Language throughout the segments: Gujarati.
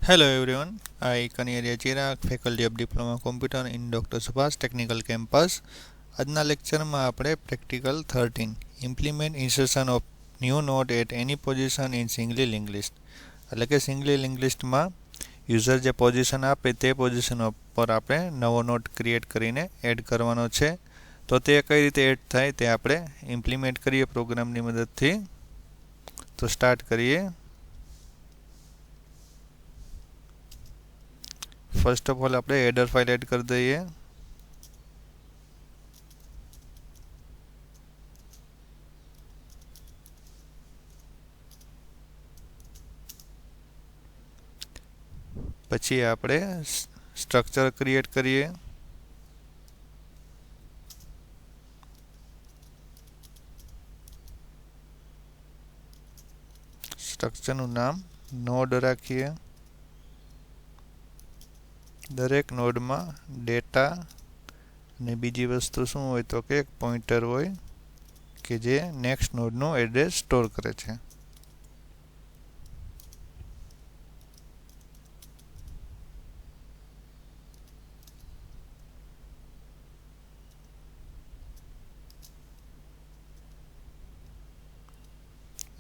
Hello everyone, I Kaniya Chirag, Faculty of Diploma Computer in Dr. Subhash Technical Campus. આજના લેક્ચરમાં આપણે practical 13 implement insertion of new node at any position in singly linked list એટલે કે સિંગલી લિંક લિસ્ટમાં યુઝર જે પોઝિશન આપે તે પોઝિશન પર આપણે નવો નોટ ક્રિએટ કરીને એડ કરવાનો છે. તો તે કઈ રીતે એડ થાય તે આપણે ઇમ્પ્લિમેન્ટ કરીએ પ્રોગ્રામની મદદથી. તો સ્ટાર્ટ કરીએ. ફર્સ્ટ ઓફ ઓલ આપણે હેડર ફાઇલ એડ કરી દઈએ. પછી આપણે સ્ટ્રક્ચર ક્રિએટ કરીએ. સ્ટ્રક્ચરનું નામ નોડ રાખીએ. દરેક નોડમાં ડેટા અને બીજી વસ્તુ શું હોય તો કે એક પોઇન્ટર હોય કે જે નેક્સ્ટ નોડનું એડ્રેસ સ્ટોર કરે છે.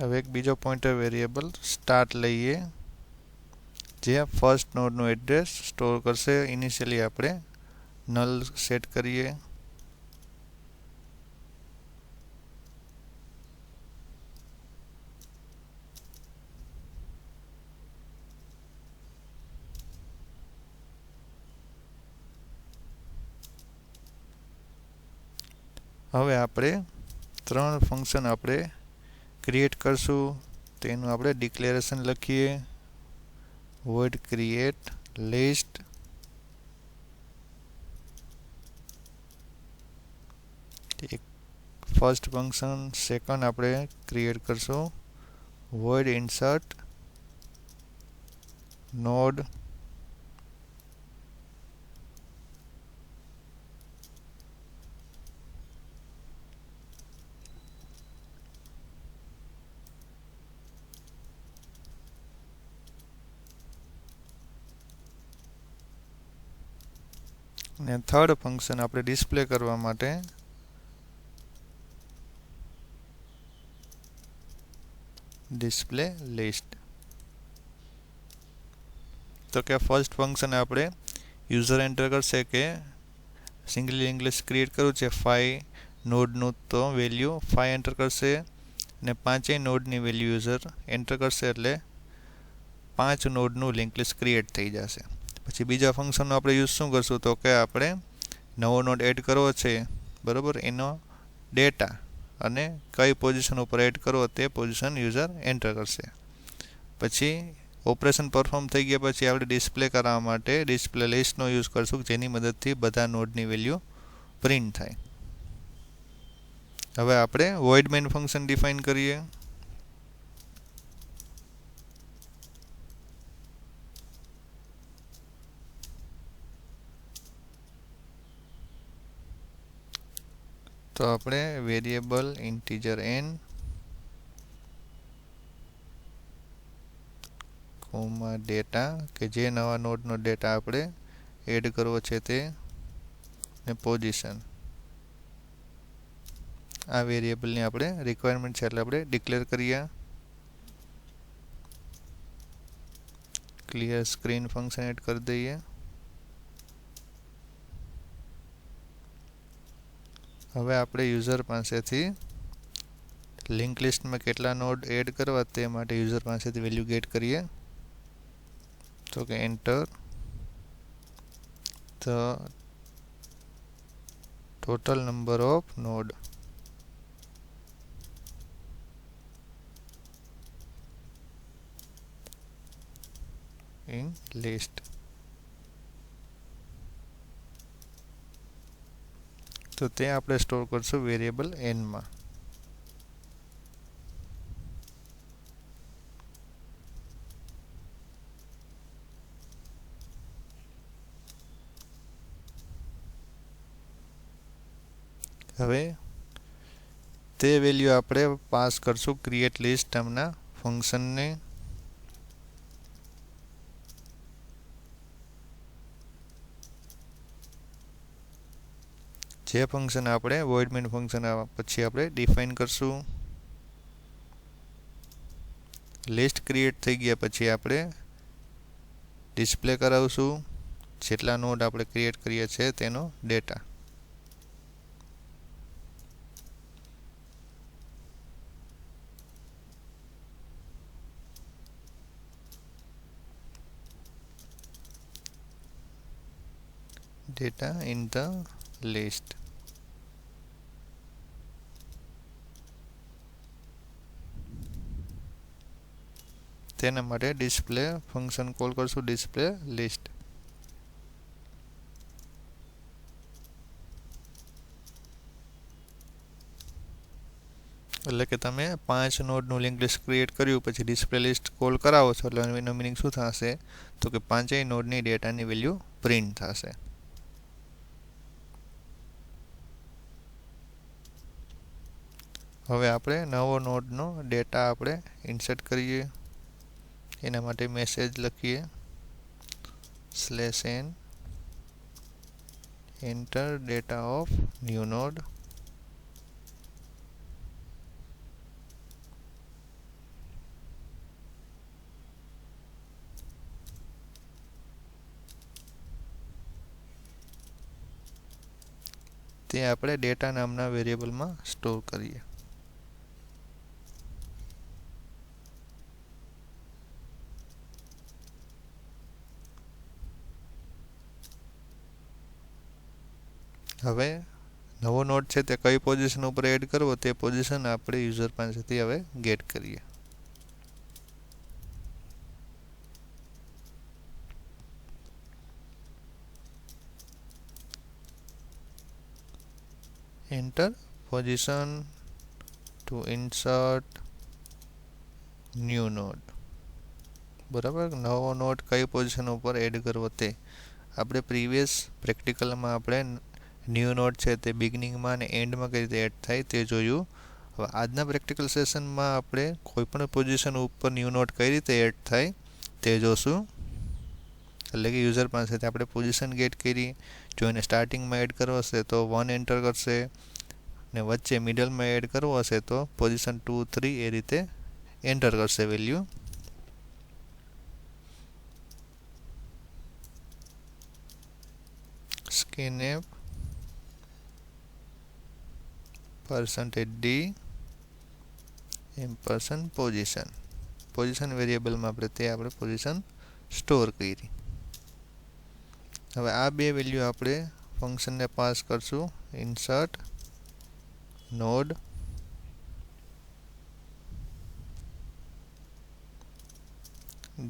હવે એક બીજો પોઇન્ટર વેરિયેબલ સ્ટાર્ટ લઈએ જે ફર્સ્ટ નોડનું એડ્રેસ સ્ટોર કરશે. ઇનિશિયલી આપણે નલ સેટ કરીએ. હવે આપણે ત્રણ ફંક્શન આપણે ક્રિએટ કરશું. તેનું આપણે ડિક્લેરેશન લખીએ. void create list એક ફર્સ્ટ ફંક્શન. સેકન્ડ આપણે ક્રિએટ કરશું void insert node. અને થર્ડ ફંક્શન આપણે ડિસ્પ્લે કરવા માટે ડિસ્પ્લે લિસ્ટ. તો કે ફર્સ્ટ ફંક્શન આપણે યુઝર એન્ટર કરશે કે સિંગલી લિંક લિસ્ટ ક્રિએટ કરવું છે 5 નોડનું, તો વેલ્યુ 5 એન્ટર કરશે અને પાંચેય નોડની વેલ્યુ યુઝર એન્ટર કરશે એટલે 5 નોડનું લિંક લિસ્ટ ક્રિએટ થઈ જશે. પછી બીજા ફંક્શનનો આપણે યુઝ શું કરશું તો કે આપણે નવો નોડ એડ કરવો છે, બરાબર, એનો ડેટા અને કઈ પોઝિશન ઉપર એડ કરવો તે પોઝિશન યુઝર એન્ટર કરશે. પછી ઓપરેશન પરફોર્મ થઈ ગયા પછી આપણે ડિસ્પ્લે કરવા માટે ડિસ્પ્લે લિસ્ટનો યુઝ કરશું જેની મદદથી બધા નોડની વેલ્યુ પ્રિન્ટ થાય. હવે આપણે void main ફંક્શન ડિફાઇન કરીએ. તો આપણે variable integer n comma data કે જે નવા નોડનો ડેટા આપણે એડ કરવો છે તે ને પોઝિશન, આ વેરિયેબલની આપણે રિક્વાયરમેન્ટ છે એટલે આપણે ડિક્લેર કરીએ. ક્લિયર સ્ક્રીન ફંક્શન એડ કરી દઈએ. હવે આપણે યુઝર પાસેથી લિંક લિસ્ટમાં કેટલા નોડ એડ કરવા તે માટે યુઝર પાસેથી વેલ્યુ ગેટ કરીએ. તો કે enter the total number of node in list. તો તે આપણે સ્ટોર કરશું વેરિયેબલ n માં. હવે તે વેલ્યુ આપણે પાસ કરશું ક્રિએટ લિસ્ટ નામના ફંક્શનને. જે ફંક્શન આપણે void main ફંક્શન પછી આપણે ડિફાઇન કરશું. લિસ્ટ ક્રિએટ થઈ ગયા પછી આપણે ડિસ્પ્લે કરાવશું જેટલા નોડ આપણે ક્રિએટ કરીએ છીએ તેનો data. data in the list. તેના માટે ડિસ્પ્લે ફંક્શન કોલ કરશું ડિસ્પ્લે લિસ્ટ. એટલે કે તમે 5 નોડનું લિંક લિસ્ટ ક્રિએટ કર્યું પછી ડિસ્પ્લે લિસ્ટ કોલ કરાવો છો એટલે એનો મિનિંગ શું થશે તો કે પાંચેય નોડની ડેટાની વેલ્યુ પ્રિન્ટ થશે. હવે આપણે નવો નોડનો ડેટા આપણે ઇન્સર્ટ કરીએ. એના માટે મેસેજ લખીએ /n enter data of new node. તે આપણે ડેટા નામના વેરિયેબલમાં સ્ટોર કરીએ. હવે નવો નોડ છે તે કઈ પોઝિશન ઉપર એડ કરવો તે પોઝિશન આપણે યુઝર પાસેથી હવે ગેટ કરીએ. enter position to insert new node. બરાબર, નવો નોડ કઈ પોઝિશન ઉપર એડ કરવો તે આપણે પ્રીવિયસ પ્રેક્ટિકલમાં આપણે ન્યૂ નોડ છે તે બિગિનિંગમાં અને એન્ડમાં કઈ રીતે એડ થાય તે જોયું. હવે આજના પ્રેક્ટિકલ સેશનમાં આપણે કોઈપણ પોઝિશન ઉપર ન્યૂ નોડ કઈ રીતે એડ થાય તે જોશું. એટલે કે યુઝર પાસેથી આપણે પોઝિશન ગેટ કરી, જો એને સ્ટાર્ટિંગમાં એડ કરવો હશે તો 1 એન્ટર કરશે ને વચ્ચે મિડલમાં એડ કરવો હશે તો પોઝિશન 2, 3 એ રીતે એન્ટર કરશે value. scanf %d %position position વેરિયેબલમાં આપણે પોઝિશન સ્ટોર કરી. હવે આ બે વેલ્યુ આપણે ફંક્શનને પાસ કરશું ઇન્સર્ટ નોડ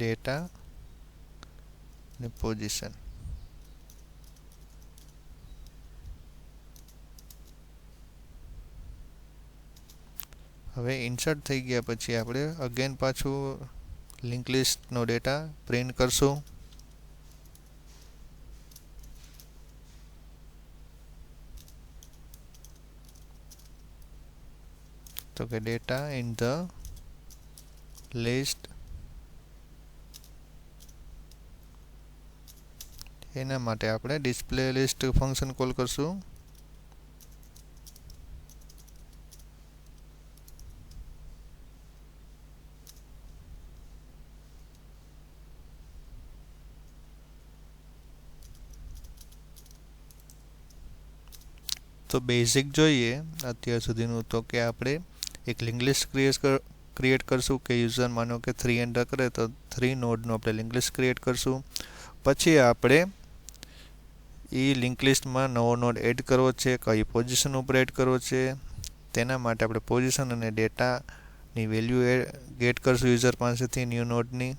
ડેટા ને પોઝિશન. હવે ઇન્સર્ટ થઈ ગયા પછી આપણે અગેન પાછું લિંક લિસ્ટનો ડેટા પ્રિન્ટ કરશું. તો કે ડેટા ઇન ધ લિસ્ટ. એના માટે આપણે ડિસ્પ્લે લિસ્ટ ફંક્શન કોલ કરશું. તો બેઝિક જોઈએ અત્યાર સુધીનું તો કે આપણે એક લિંક લિસ્ટ ક્રિએટ કરશું કે યુઝર માનો કે 3 એન્ટર કરે તો 3 નોડનું આપણે લિંક લિસ્ટ ક્રિએટ કરશું. પછી આપણે એ લિંક લિસ્ટમાં નવો નોડ એડ કરવો છે, કઈ પોઝિશન ઉપર એડ કરવો છે તેના માટે આપણે પોઝિશન અને ડેટાની વેલ્યુ ગેટ કરશું યુઝર પાસેથી ન્યૂ નોડની.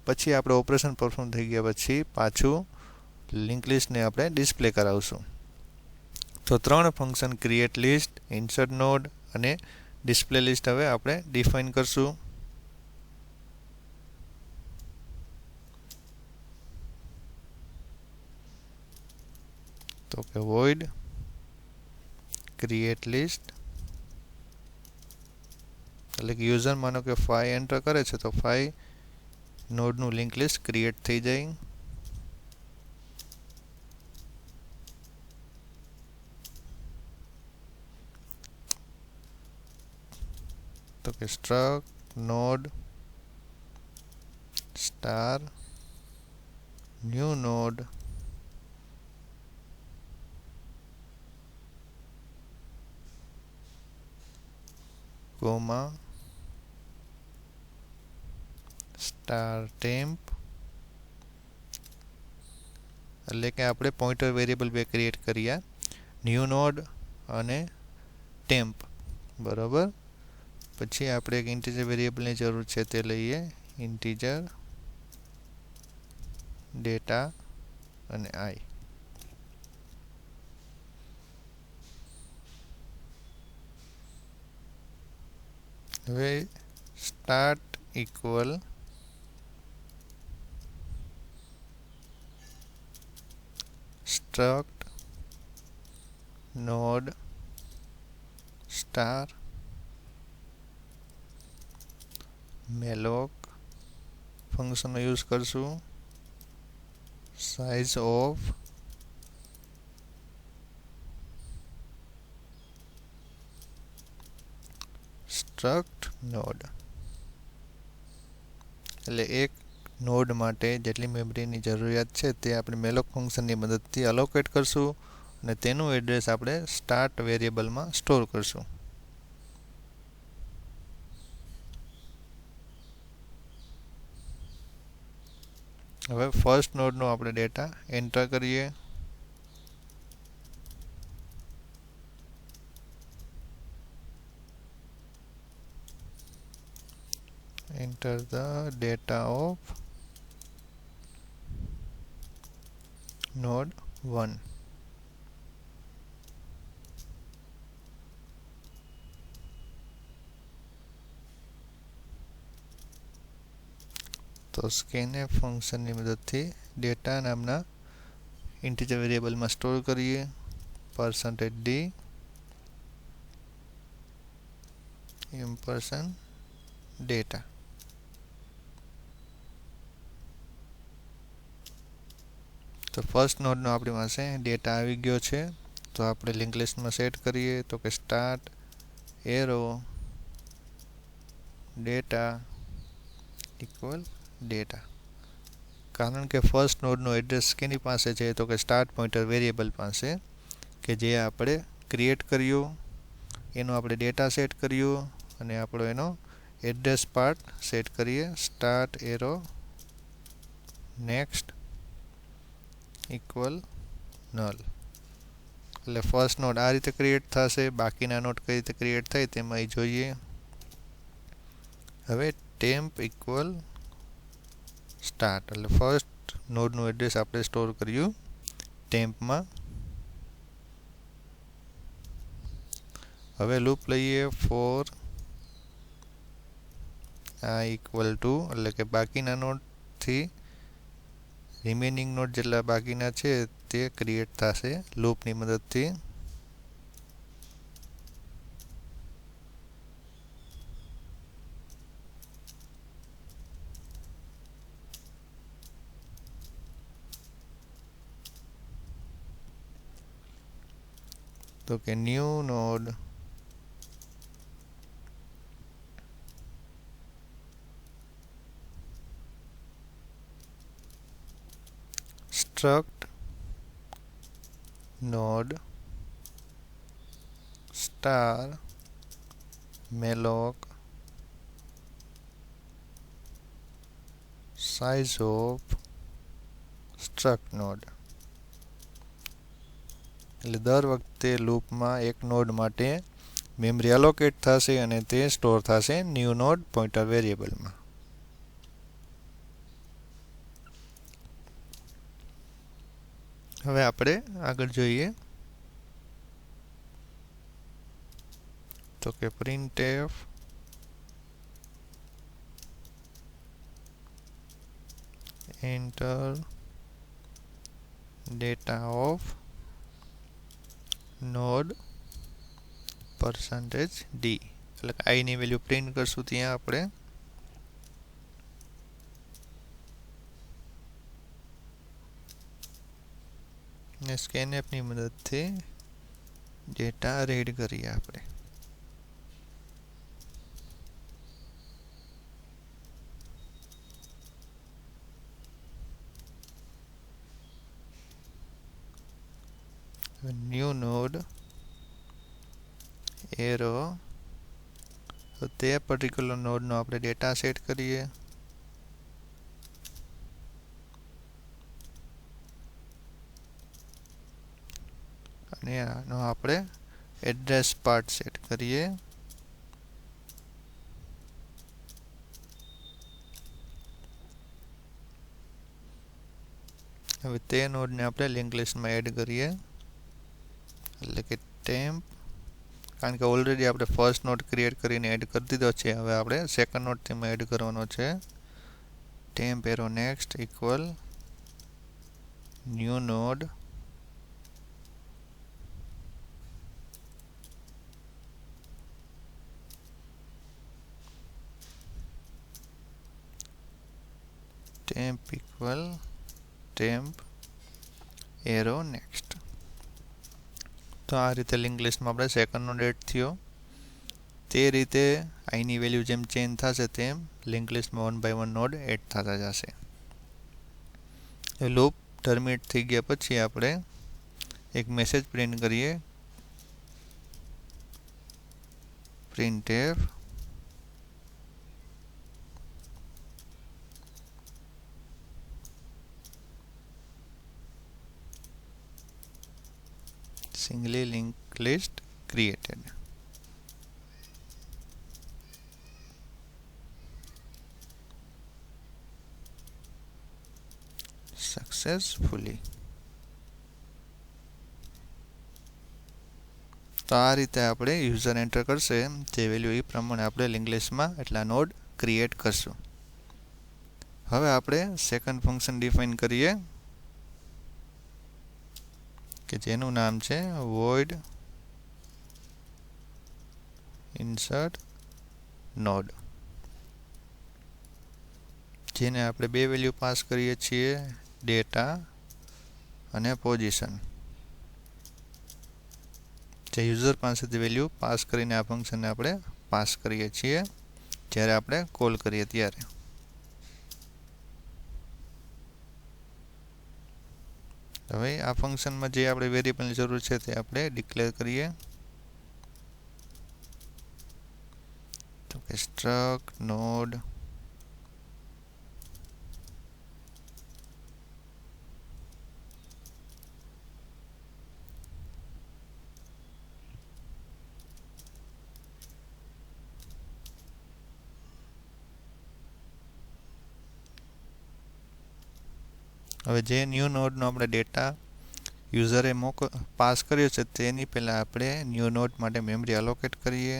પછી આપણે ઓપરેશન પરફોર્મ થઈ ગયા પછી પાછું લિંક લિસ્ટને આપણે ડિસ્પ્લે કરાવશું. તો 3 function create list, insert node અને ડિસ્પ્લે લિસ્ટ હવે આપણે ડિફાઇન કરશું. તો કે void create list, એટલે કે યુઝર માનો કે 5 એન્ટર કરે છે તો 5 નોડનું લિંક લિસ્ટ ક્રિએટ થઈ જાય. તો કે struct node star new node comma star temp, એટલે કે આપણે પોઇન્ટર વેરિયેબલ બે ક્રિએટ કર્યા, ન્યૂ નોડ અને ટેમ્પ, બરોબર. પછી આપણે એક ઇન્ટીજર વેરિયેબલની જરૂર છે તે લઈએ, ઇન્ટીજર ડેટા અને આઈ. હવે start equal struct node star malloc ફંક્શનનો યુઝ કરશું, સાઇઝ ઓફ સ્ટ્રક્ટ નોડ, એટલે એક નોડ માટે જેટલી મેમરીની જરૂરિયાત છે તે આપણે મેલોક ફંક્શનની મદદથી અલોકેટ કરશું અને તેનું એડ્રેસ આપણે સ્ટાર્ટ વેરિયેબલમાં સ્ટોર કરશું. હવે ફર્સ્ટ નોડનો આપણે ડેટા એન્ટર કરીએ. Enter the data of node 1. તો scanf ફંક્શનની મદદથી ડેટા નામના ઇન્ટીજર વેરિયેબલમાં સ્ટોર કરીએ, %d $data. તો ફર્સ્ટ નોડનો આપણી પાસે ડેટા આવી ગયો છે. તો આપણે લિંક લિસ્ટમાં સેટ કરીએ તો કે start arrow data equal data, કારણ કે ફર્સ્ટ નોડનું એડ્રેસ કેની પાસે છે તો કે સ્ટાર્ટ પોઇન્ટર વેરિયેબલ પાસે, કે જે આપણે ક્રિએટ કર્યું, એનો આપણે ડેટા સેટ કર્યું અને આપણો એનો એડ્રેસ પાર્ટ સેટ કરીએ, start arrow next equal null. એટલે ફર્સ્ટ નોડ આ રીતે ક્રિએટ થશે, બાકીના નોડ કઈ રીતે ક્રિએટ થાય તેમાં અહીં જોઈએ. હવે ટેમ્પ ઇક્વલ સ્ટાર્ટ, એટલે ફર્સ્ટ નોડનું એડ્રેસ આપણે સ્ટોર કર્યું ટેમ્પમાં. હવે લૂપ લઈએ ફોર i ઇક્વલ ટુ, એટલે કે બાકીના નોડથી રિમેનિંગ નોડ જેટલા બાકીના છે તે ક્રિએટ થશે લૂપની મદદથી. તો કે new node struct node star malloc size of struct node. એટલે દર વખતે લૂપમાં એક નોડ માટે મેમરી એલોકેટ થશે અને તે સ્ટોર થશે ન્યૂ નોડ પોઇન્ટર વેરિયેબલમાં. હવે આપણે આગળ જોઈએ તો કે printf enter data of node %d, એટલે કે i ની વેલ્યુ પ્રિન્ટ કરશું ત્યાં આપણે. ને scanf ની મદદથી ડેટા રીડ કરીએ આપણે. ન્યૂ નોડ એરો, તો તે પર્ટિક્યુલર નોડનો આપણે ડેટા સેટ કરીએ. અને આનો આપણે એડ્રેસ પાર્ટ સેટ કરીએ. હવે તે નોડને આપણે લિંક લિસ્ટમાં એડ કરીએ, એટલે કે ટેમ્પ, કારણ કે ઓલરેડી આપણે ફર્સ્ટ નોડ ક્રિએટ કરીને એડ કરી દીધો છે. હવે આપણે સેકન્ડ નોડ તેમાં એડ કરવાનો છે. Temp arrow next equal new node temp equal temp arrow next. તો આ રીતે લિંક લિસ્ટમાં આપણે સેકન્ડ નોડ એડ થયો. તે રીતે આઈની વેલ્યુ જેમ ચેન્જ થશે તેમ લિંક લિસ્ટમાં 1 by 1 નોડ એડ થતા જશે. લૂપ ટર્મિનેટ થઈ ગયા પછી આપણે એક મેસેજ પ્રિન્ટ કરીએ, printf singly linked list created. Successfully. તો આ રીતે આપણે યુઝર એન્ટર કરશે જે વેલ્યુ એ પ્રમાણે આપણે લિંક લિસ્ટમાં એટલા નોડ ક્રિએટ કરશું. હવે આપણે સેકન્ડ ફંક્શન ડિફાઇન કરીએ કે જેનું નામ છે void insert node, જેને આપણે બે વેલ્યુ પાસ કરીએ છીએ, ડેટા અને પોઝિશન. જે યુઝર પાસેથી વેલ્યુ પાસ કરીને આ ફંક્શનને આપણે પાસ કરીએ છીએ જ્યારે આપણે કોલ કરીએ ત્યારે. હવે આ ફંક્શનમાં જે આપણે વેરિયેબલની જરૂર છે તે આપણે ડિક્લેર કરીએ. તો કે સ્ટ્રક્ટ નોડ હવે જે ન્યૂ નોડનો આપણે ડેટા યુઝરે પાસ કર્યો છે તેની પહેલાં આપણે ન્યૂ નોડ માટે મેમરી અલોકેટ કરીએ.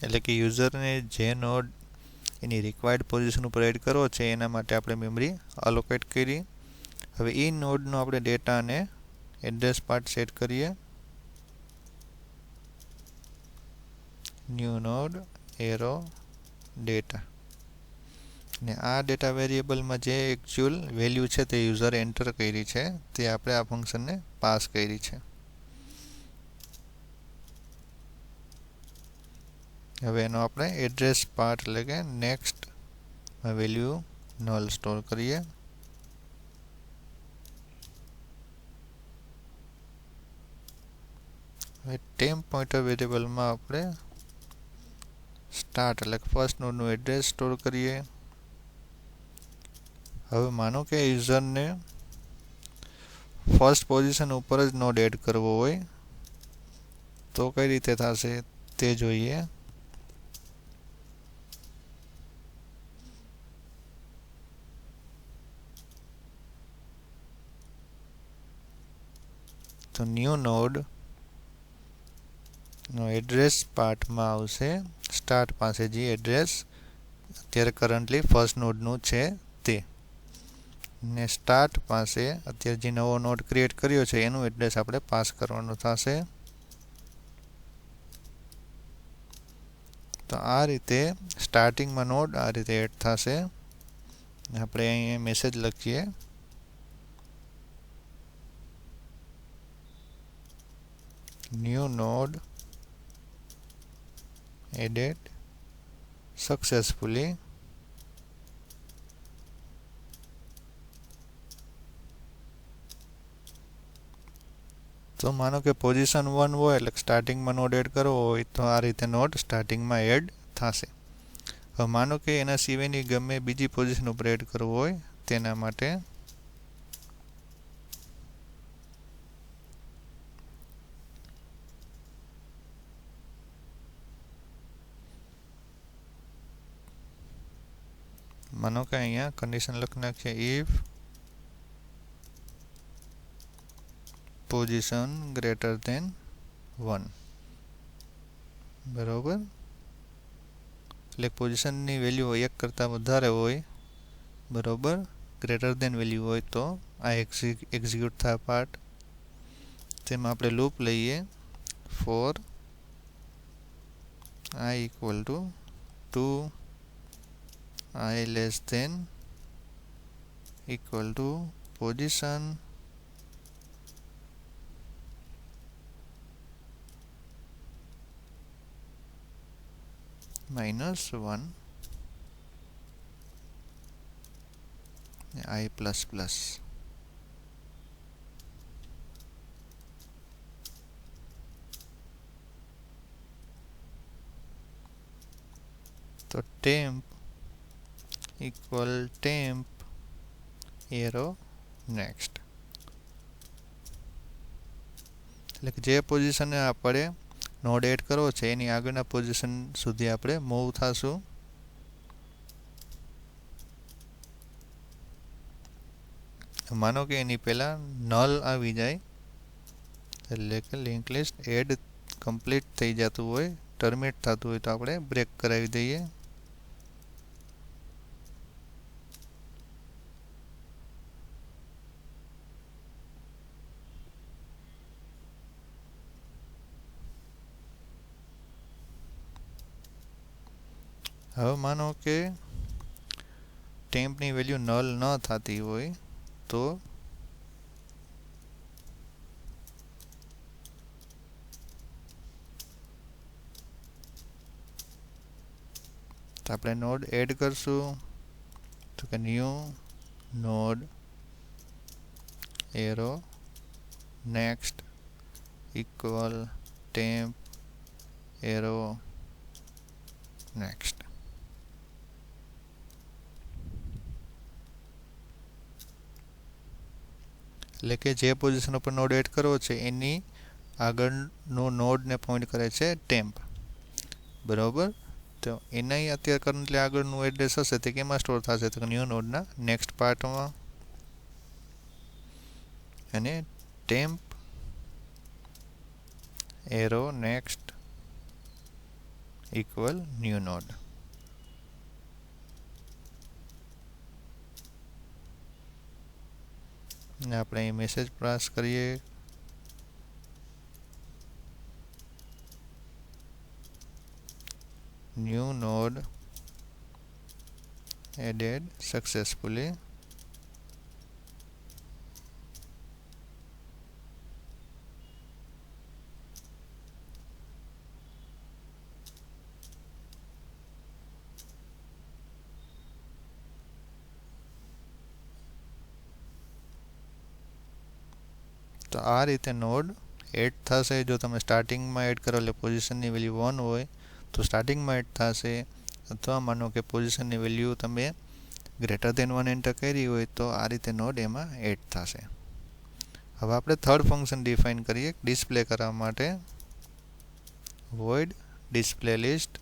એટલે કે યુઝરને જે નોડ એની રિક્વાયર્ડ પોઝિશન ઉપર એડ કરવો છે એના માટે આપણે મેમરી અલોકેટ કરી. હવે એ નોડનો આપણે ડેટા અને એડ્રેસ પાર્ટ સેટ કરીએ. ન્યૂ નોડ એરો ડેટા, ને આ ડેટા વેરિયેબલમાં જે એકચ્યુઅલ વેલ્યુ છે તે યુઝરે એન્ટર કરી છે તે આપણે આ ફંક્શનને પાસ કરી છે. હવે એનો આપણે એડ્રેસ પાર્ટ એટલે કે નેક્સ્ટ વેલ્યુ નલ સ્ટોર કરીએ. હવે ટેમ્પ પોઇન્ટર વેરિયેબલમાં આપણે સ્ટાર્ટ એટલે કે ફર્સ્ટ નોડનું એડ્રેસ સ્ટોર કરીએ. હવે માનો કે યુઝરને ફર્સ્ટ પોઝિશન ઉપર જ નોડ એડ કરવો હોય તો કઈ રીતે થશે તે જોઈએ. તો ન્યૂ નોડ નો એડ્રેસ પાર્ટમાં આવશે સ્ટાર્ટ પાસે જે એડ્રેસ અત્યારે કરન્ટલી ફર્સ્ટ નોડનું છે તે. ને સ્ટાર્ટ પાસે અત્યારે જે નવો નોડ ક્રિએટ કર્યો છે એનું એડ્રેસ આપણે પાસ કરવાનું થશે. તો આ રીતે સ્ટાર્ટિંગમાં નોડ આ રીતે એડ થશે. આપણે અહીં મેસેજ લખીએ ન્યૂ નોડ એડેડ સક્સેસફુલી. તો માનો કે પોઝિશન 1 હોય એટલે સ્ટાર્ટિંગમાં નોડ એડ કરવો હોય તો આ રીતે નોડ સ્ટાર્ટિંગમાં એડ થશે. હવે માનો કે એના સિવાયની ગમે બીજી પોઝિશન ઉપર એડ કરવું હોય તેના માટે માનો કે અહીંયા કન્ડિશન લખી નાખીએ ઇફ પોઝિશન ગ્રેટર ધેન 1. બરોબર. એટલે પોઝિશનની વેલ્યુ 1 કરતાં વધારે હોય, બરોબર, ગ્રેટર ધેન વેલ્યુ હોય તો આ એક્ઝિક્યુટ થાય પાર્ટ. તેમાં આપણે લૂપ લઈએ four i equal to 2 i less than equal to position -1 i plus plus. તો temp equal temp arrow next. એટલે કે જે પોઝિશને આપણે નોડ એડ કરવો છે એની આગળના પોઝિશન સુધી આપણે મૂવ થશું. માનો કે એની પહેલાં નલ આવી જાય એટલે કે લિંક લિસ્ટ એડ કમ્પ્લીટ થઈ જતું હોય, ટર્મિનેટ થતું હોય તો આપણે બ્રેક કરાવી દઈએ. હવે માનો કે ટેમ્પની વેલ્યુ નલ ન થતી હોય તો આપણે નોડ એડ કરશું. તો કે new node arrow next equal temp arrow next. એટલે કે જે પોઝિશન ઉપર નોડ એડ કરવો છે એની આગળનો નોડને પોઈન્ટ કરે છે ટેમ્પ, બરાબર. તો એના અત્યારે કરંટલી આગળનું એડ્રેસ હશે તે કેમાં સ્ટોર થશે તો ન્યૂ નોડના નેક્સ્ટ પાર્ટમાં. અને temp arrow next equal new node. આપણે અહીં મેસેજ પાસ કરીએ ન્યૂ નોડ એડેડ સક્સેસફુલી. તો આ રીતે નોડ એડ થશે. જો તમે સ્ટાર્ટિંગમાં એડ કરો એટલે પોઝિશનની વેલ્યુ 1 હોય તો સ્ટાર્ટિંગમાં એડ થશે, અથવા માનો કે પોઝિશનની વેલ્યુ તમે ગ્રેટર ધેન 1 એન્ટર કરી હોય તો આ રીતે નોડ એમાં એડ થશે. હવે આપણે થર્ડ ફંક્શન ડિફાઇન કરીએ ડિસ્પ્લે કરવા માટે. void display list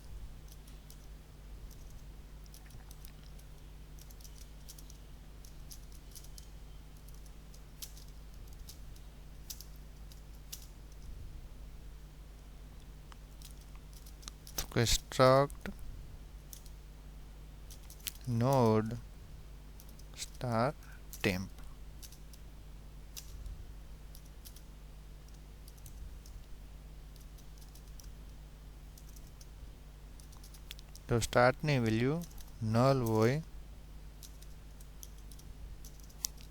struct node star temp. તો સ્ટાર્ટની વેલ્યુ નલ હોય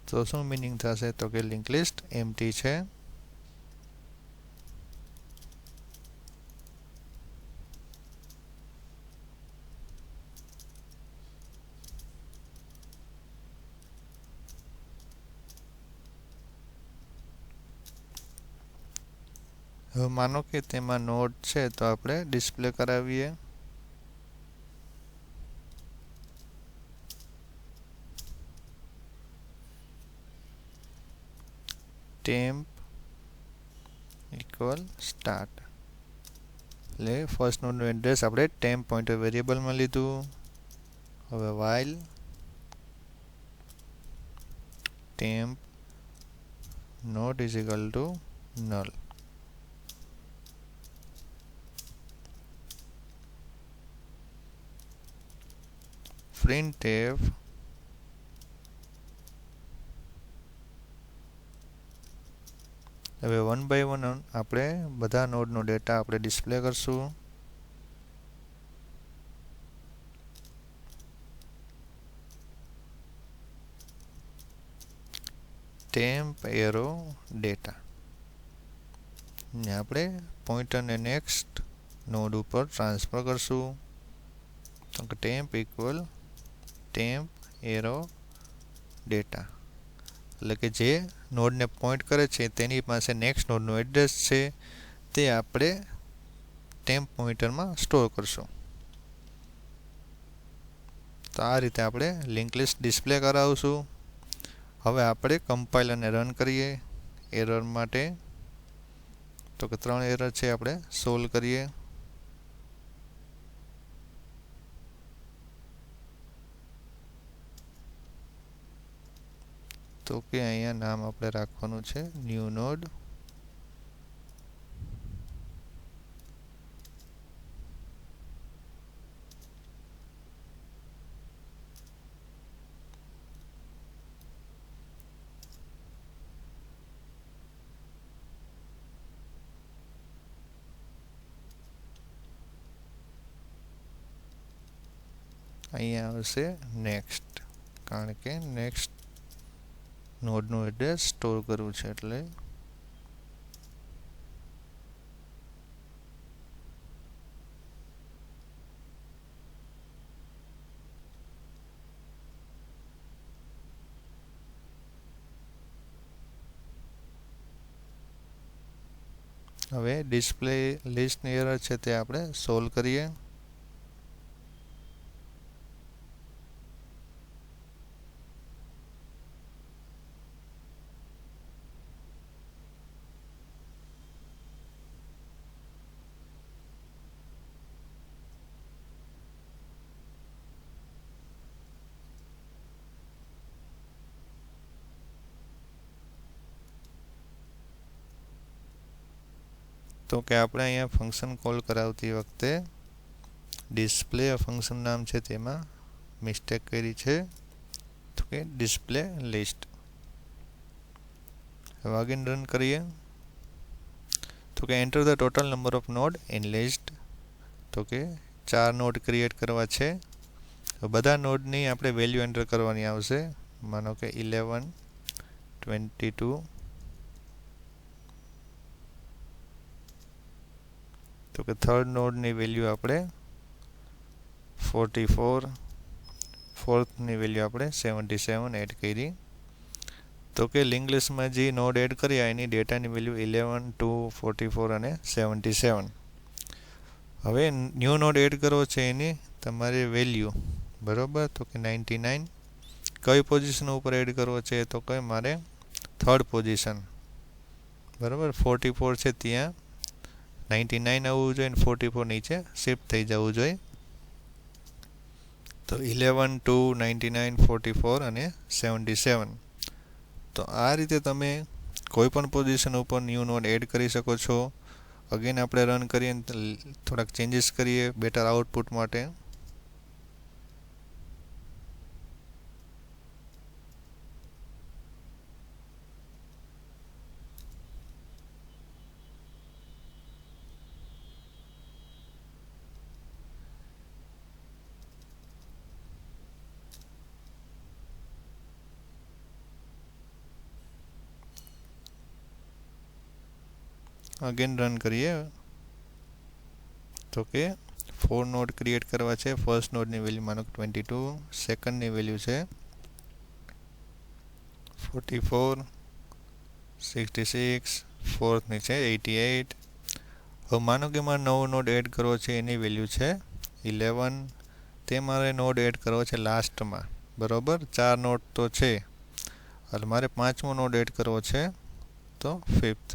તો શું મિનિંગ થશે? તો કે લિંક લિસ્ટ એમ્પ્ટી છે. હવે માનો કે તેમાં નોડ છે તો આપણે ડિસ્પ્લે કરાવીએ. Temp equal start. એટલે ફર્સ્ટ નોડનું એડ્રેસ આપણે ટેમ્પ પોઇન્ટર વેરિયેબલમાં લીધું. હવે while temp node is equal to null. printf હવે 1 by 1 આપણે બધા નોડનો ડેટા આપણે ડિસ્પ્લે કરશું. ટેમ્પ એરો ડેટા ને આપણે પોઇન્ટરને નેક્સ્ટ નોડ ઉપર ટ્રાન્સફર કરશું. તો temp equal temp arrow data, એટલે કે જે નોડને પોઇન્ટ કરે છે તેની પાસે નેક્સ્ટ નોડનું એડ્રેસ છે તે આપણે ટેમ્પ પોઇન્ટરમાં સ્ટોર કરશું. તો આ રીતે આપણે લિંક લિસ્ટ ડિસ્પ્લે કરાવશું. હવે આપણે કમ્પાઇલરને રન કરીએ એરર માટે. તો કે 3 એરર છે, આપણે સોલ્વ કરીએ. તો કે અહીંયા નામ આપણે રાખવાનું છે ન્યૂ નોડ. અહીંયા આવશે નેક્સ્ટ, કારણ કે નેક્સ્ટ નોડનું એડ્રેસ સ્ટોર કરવું છે એટલે. હવે ડિસ્પ્લે લિસ્ટની એરર છે તે આપણે સોલ્વ કરીએ. તો કે આપણે અહીંયા ફંક્શન કોલ કરાવતી વખતે ડિસ્પ્લે ફંક્શન નામ છે તેમાં મિસ્ટેક કરી છે. તો કે ડિસ્પ્લે લિસ્ટ. હવે અગેન રન કરીએ. તો કે enter the total number of node in list. તો કે 4 નોડ ક્રિએટ કરવા છે. તો બધા નોડની આપણે વેલ્યુ એન્ટર કરવાની આવશે. માનો કે 11, 22. તો કે થર્ડ નોડની વેલ્યુ આપણે 44, ફોર્થની વેલ્યુ આપણે 77 એડ કરી. તો કે લિંક લિસ્ટમાં જે નોડ એડ કર્યા એની ડેટાની વેલ્યુ 11, 2, 44 અને 77. હવે ન્યૂ નોડ એડ કરવો છે એની તમારી વેલ્યુ, બરાબર. તો કે 99 કઈ પોઝિશન ઉપર એડ કરવો છે? તો કે મારે થર્ડ પોઝિશન, બરાબર. 44 છે ત્યાં 99 આવવું જોઈએ અને 44 નીચે શિફ્ટ થઈ જવું જોઈએ. તો 11, 2, 99, 44 અને 77. તો આ રીતે તમે કોઈ પણ પોઝિશન ઉપર ન્યૂ નોડ એડ કરી શકો છો. અગેન આપણે રન કરીએ, થોડાક ચેન્જીસ કરીએ બેટર આઉટપુટ માટે. અગેન રન કરીએ તો કે 4 નોડ ક્રિએટ કરવા છે. ફર્સ્ટ નોડની વેલ્યુ માનો 22, સેકન્ડની વેલ્યુ છે 44, 66, ફોર્થની છે 88. હવે માનો કે મારે નવો નોડ એડ કરવો છે, એની વેલ્યુ છે 11. તે મારે નોડ એડ કરવો છે લાસ્ટમાં, બરાબર. 4 નોડ તો છે એટલે મારે 5મો નોડ એડ કરવો છે તો 5th.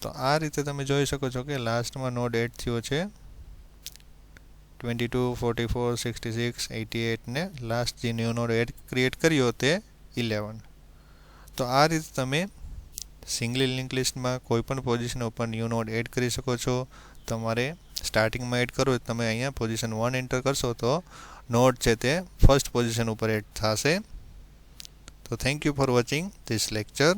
તો આ રીતે તમે જોઈ શકો છો કે લાસ્ટમાં નોડ એડ થયો છે 22, 44, 66, 88 ને લાસ્ટ જે ન્યૂ નોડ એડ ક્રિએટ કર્યો તે 11. તો આ રીતે તમે સિંગલી લિંક લિસ્ટમાં કોઈ પણ પોઝિશન ઉપર ન્યૂ નોડ એડ કરી શકો છો. તમારે સ્ટાર્ટિંગમાં એડ કરવો તમે અહીંયા પોઝિશન 1 એન્ટર કરશો તો નોડ છે તે ફર્સ્ટ પોઝિશન ઉપર એડ થશે. તો thank you for watching this lecture.